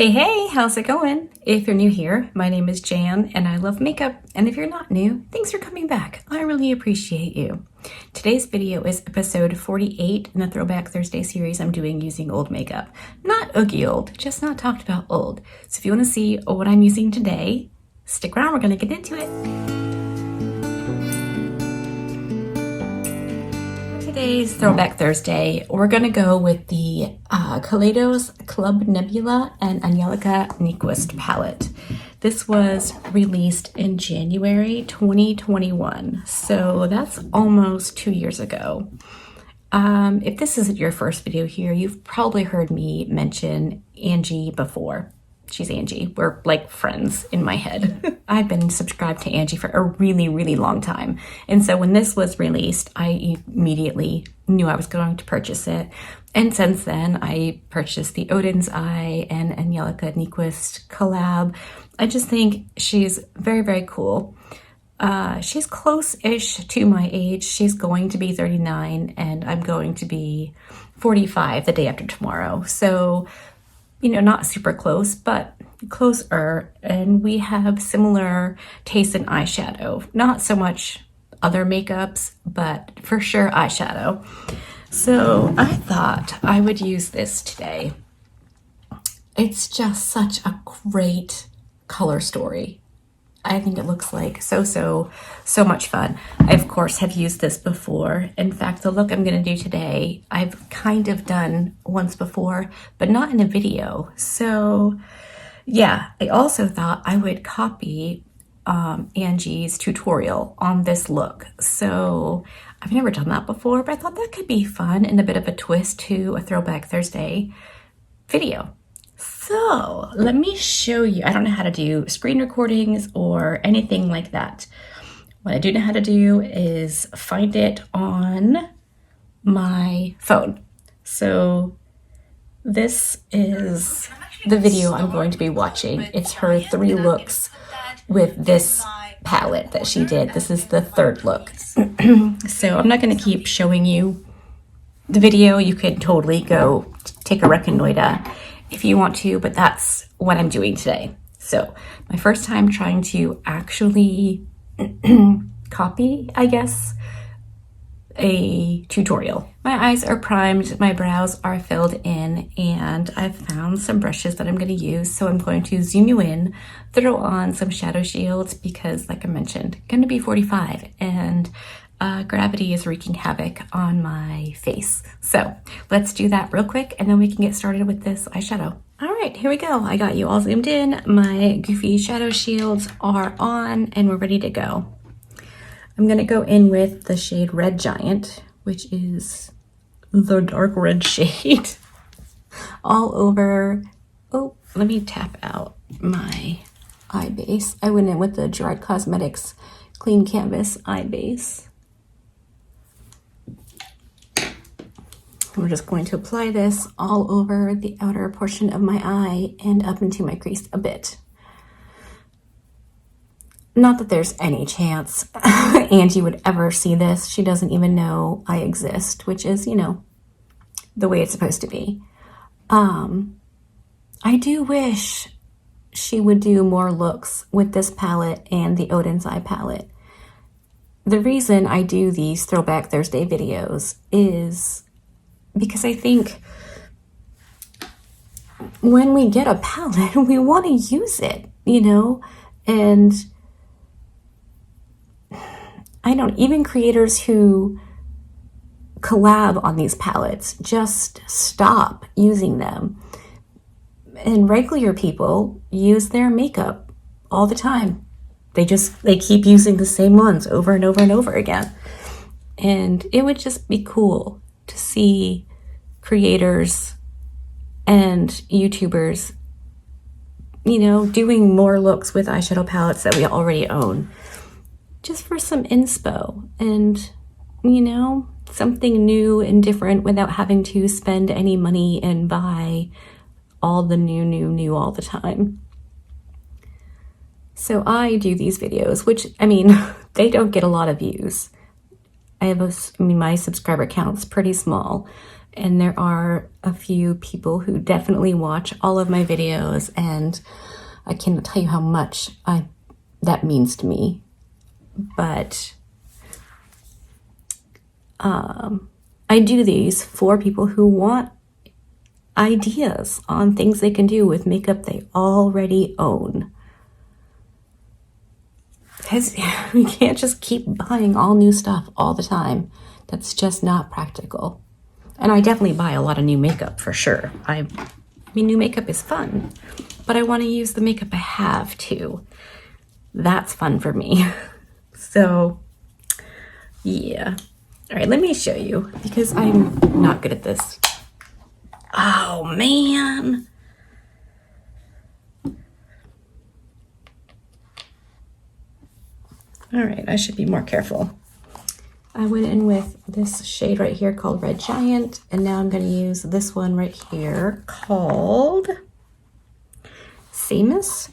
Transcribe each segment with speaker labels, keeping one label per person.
Speaker 1: Hey, how's it going? If you're new here, my name is Jan and I love makeup. And if you're not new, thanks for coming back. I really appreciate you. Today's video is episode 48 in the Throwback Thursday series I'm doing using old makeup. Not oogie old, just not talked about old. So if you want to see what I'm using today, stick around, we're going to get into it. Today's Throwback Thursday, we're going to go with the Kaleidos Club Nebula and Angelica Nyquist palette. This was released in January 2021, so that's almost 2 years ago. If this isn't your first video here, you've probably heard me mention Angie before. She's Angie. We're like friends in my head. I've been subscribed to Angie for a really, really long time. And so when this was released, I immediately knew I was going to purchase it. And since then, I purchased the Odin's Eye and Angelica Nyquist collab. I just think she's very, very cool. She's close-ish to my age. She's going to be 39 and I'm going to be 45 the day after tomorrow. So not super close, but closer. And we have similar taste in eyeshadow. Not so much other makeups, but for sure eyeshadow. So I thought I would use this today. It's just such a great color story. I think it looks like so much fun. I, of course, have used this before. In fact, the look I'm going to do today, I've kind of done once before, but not in a video. So yeah, I also thought I would copy Angie's tutorial on this look. So I've never done that before, but I thought that could be fun and a bit of a twist to a Throwback Thursday video. So let me show you. I don't know how to do screen recordings or anything like that. What I do know how to do is find it on my phone. So this is the video I'm going to be watching. It's her 3 looks with this palette that she did. This is the 3rd look. So I'm not going to keep showing you the video. You could totally go take a reconnoiter if you want to, but that's what I'm doing today. So my first time trying to actually copy, I guess, a tutorial. My eyes are primed, my brows are filled in, and I've found some brushes that I'm going to use. So I'm going to zoom you in, throw on some shadow shields because, like I mentioned, going to be 45 and gravity is wreaking havoc on my face. So let's do that real quick and then we can get started with this eyeshadow. All right, here we go. I got you all zoomed in. My goofy shadow shields are on and we're ready to go. I'm gonna go in with the shade Red Giant, which is the dark red shade all over. Oh, let me tap out my eye base. I went in with the Gerard Cosmetics Clean Canvas eye base. We're just going to apply this all over the outer portion of my eye and up into my crease a bit. Not that there's any chance Angie would ever see this. She doesn't even know I exist, which is, the way it's supposed to be. I do wish she would do more looks with this palette and the Odin's Eye palette. The reason I do these Throwback Thursday videos is because I think when we get a palette, we want to use it, and even creators who collab on these palettes just stop using them. And regular people use their makeup all the time. They keep using the same ones over and over and over again. And it would just be cool to see creators and YouTubers, doing more looks with eyeshadow palettes that we already own. Just for some inspo and, something new and different without having to spend any money and buy all the new all the time. So I do these videos, which, they don't get a lot of views. My subscriber count's pretty small, And there are a few people who definitely watch all of my videos, and I cannot tell you how much that means to me. But I do these for people who want ideas on things they can do with makeup they already own. Because we can't just keep buying all new stuff all the time. That's just not practical. And I definitely buy a lot of new makeup for sure. I mean, new makeup is fun, but I want to use the makeup I have too. That's fun for me. So, yeah. All right, let me show you because I'm not good at this. Oh, man. All right, I should be more careful. I went in with this shade right here called Red Giant, and now I'm going to use this one right here called Samus.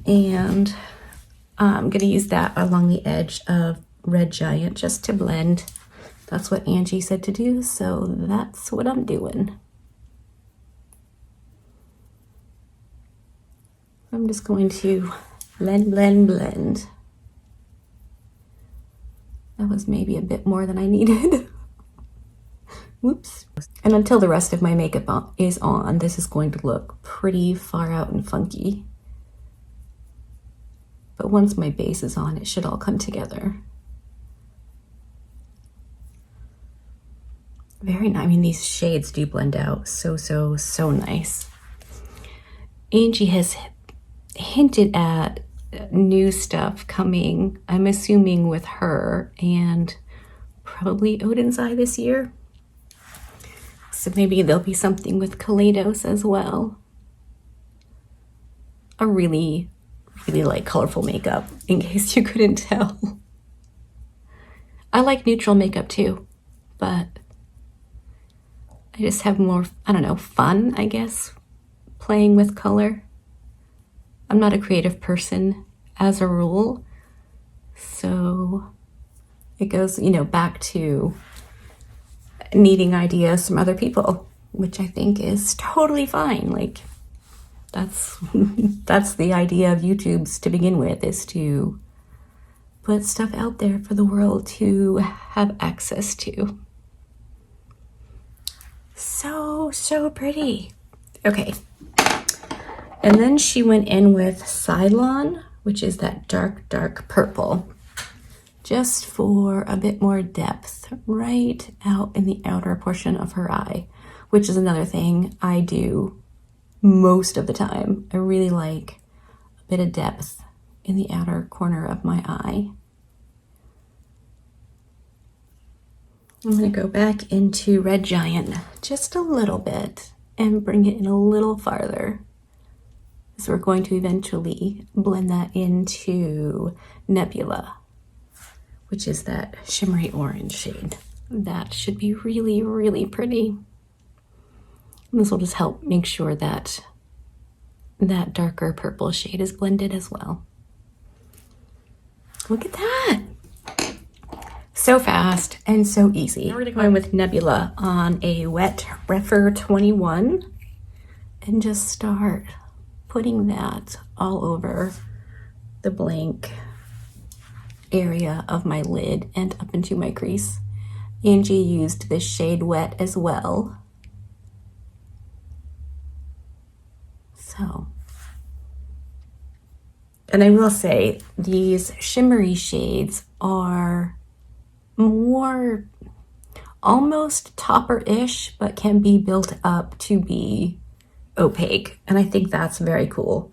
Speaker 1: And I'm going to use that along the edge of Red Giant just to blend. That's what Angie said to do, so that's what I'm doing. I'm just going to blend, blend, blend. That was maybe a bit more than I needed. Whoops. And until the rest of my makeup is on, this is going to look pretty far out and funky. But once my base is on, it should all come together. Very nice. I mean, these shades do blend out so nice. Angie has hinted at new stuff coming, I'm assuming with her and probably Odin's Eye this year. So maybe there'll be something with Kaleidos as well. I really like colorful makeup, in case you couldn't tell. I like neutral makeup too, but I just have more, I don't know, fun, I guess, playing with color. I'm not a creative person as a rule, so it goes, you know, back to needing ideas from other people, which I think is totally fine. Like, that's the idea of YouTube's to begin with, is to put stuff out there for the world to have access to. So pretty. Okay. And then she went in with Cylon, which is that dark purple, just for a bit more depth right out in the outer portion of her eye, which is another thing I do most of the time. I really like a bit of depth in the outer corner of my eye. I'm going to go back into Red Giant just a little bit and bring it in a little farther. So we're going to eventually blend that into Nebula, which is that shimmery orange shade. That should be really pretty. And this will just help make sure that that darker purple shade is blended as well. Look at that. So fast and so easy. Now we're going to go in with Nebula on a wet Rephr 21 and just start putting that all over the blank area of my lid and up into my crease. Angie used this shade Wet as well. So, and I will say these shimmery shades are more almost topper-ish, but can be built up to be opaque, and I think that's very cool.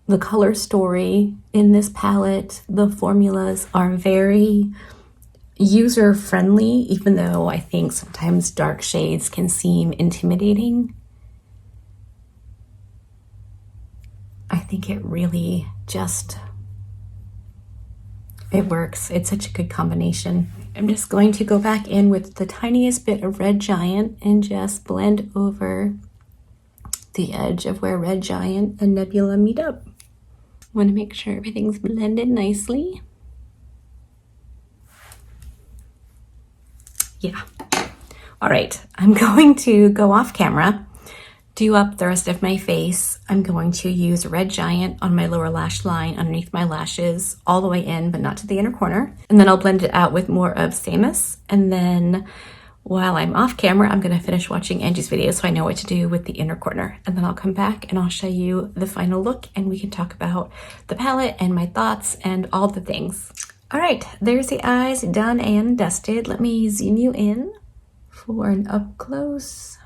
Speaker 1: The color story in this palette, the formulas are very user-friendly, even though I think sometimes dark shades can seem intimidating. I think it really just, it works. It's such a good combination. I'm just going to go back in with the tiniest bit of Red Giant and just blend over the edge of where Red Giant and Nebula meet up. Want to make sure everything's blended nicely. Yeah. All right, I'm going to go off camera, do up the rest of my face. I'm going to use Red Giant on my lower lash line underneath my lashes, all the way in, but not to the inner corner. And then I'll blend it out with more of Samus. And then while I'm off camera, I'm gonna finish watching Angie's video so I know what to do with the inner corner. And then I'll come back and I'll show you the final look and we can talk about the palette and my thoughts and all the things. All right, there's the eyes done and dusted. Let me zoom you in for an up close.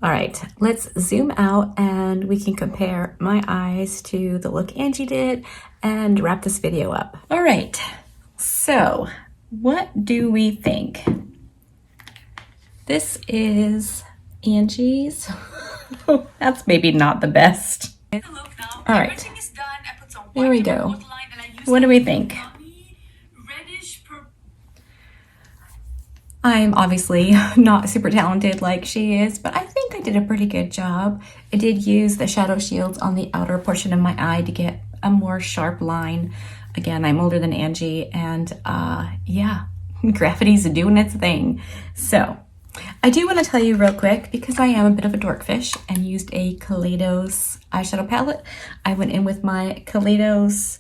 Speaker 1: All right, let's zoom out and we can compare my eyes to the look Angie did and wrap this video up. All right, so what do we think? This is Angie's. That's maybe not the best. All right, there we go. What do we think? I'm obviously not super talented like she is, but I think I did a pretty good job. I did use the shadow shields on the outer portion of my eye to get a more sharp line. Again, I'm older than Angie, and yeah, graffity's doing its thing. So I do want to tell you real quick, because I am a bit of a dorkfish and used a Kaleidos eyeshadow palette. I went in with my Kaleidos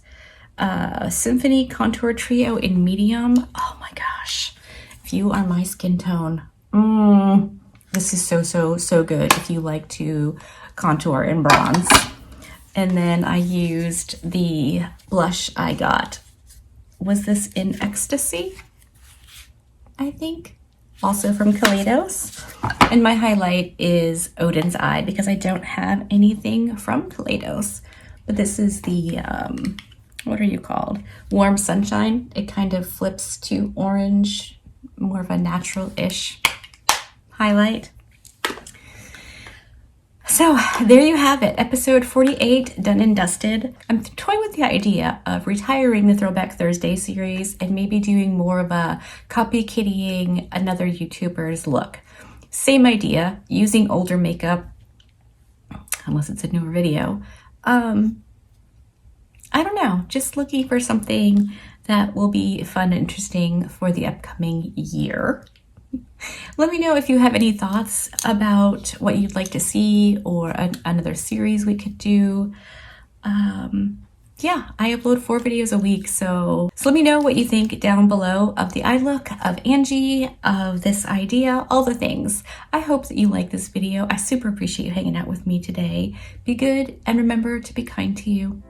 Speaker 1: Symphony Contour Trio in medium. Oh my gosh. If you are my skin tone, this is so good if you like to contour in bronze. And then I used the blush I got. Was this in Ecstasy? I think. Also from Kaleidos. And my highlight is Odin's Eye because I don't have anything from Kaleidos. But this is the, what are you called? Warm Sunshine. It kind of flips to orange, more of a natural-ish highlight. So there you have it, episode 48 done and dusted. I'm toying with the idea of retiring the Throwback Thursday series and maybe doing more of a copy-kittying another YouTuber's look. Same idea, using older makeup, unless it's a newer video. I don't know, just looking for something that will be fun and interesting for the upcoming year. Let me know if you have any thoughts about what you'd like to see or another series we could do. Yeah, I upload 4 videos a week, so let me know what you think down below of the eye look, of Angie, of this idea, all the things. I hope that you like this video. I super appreciate you hanging out with me today. Be good and remember to be kind to you.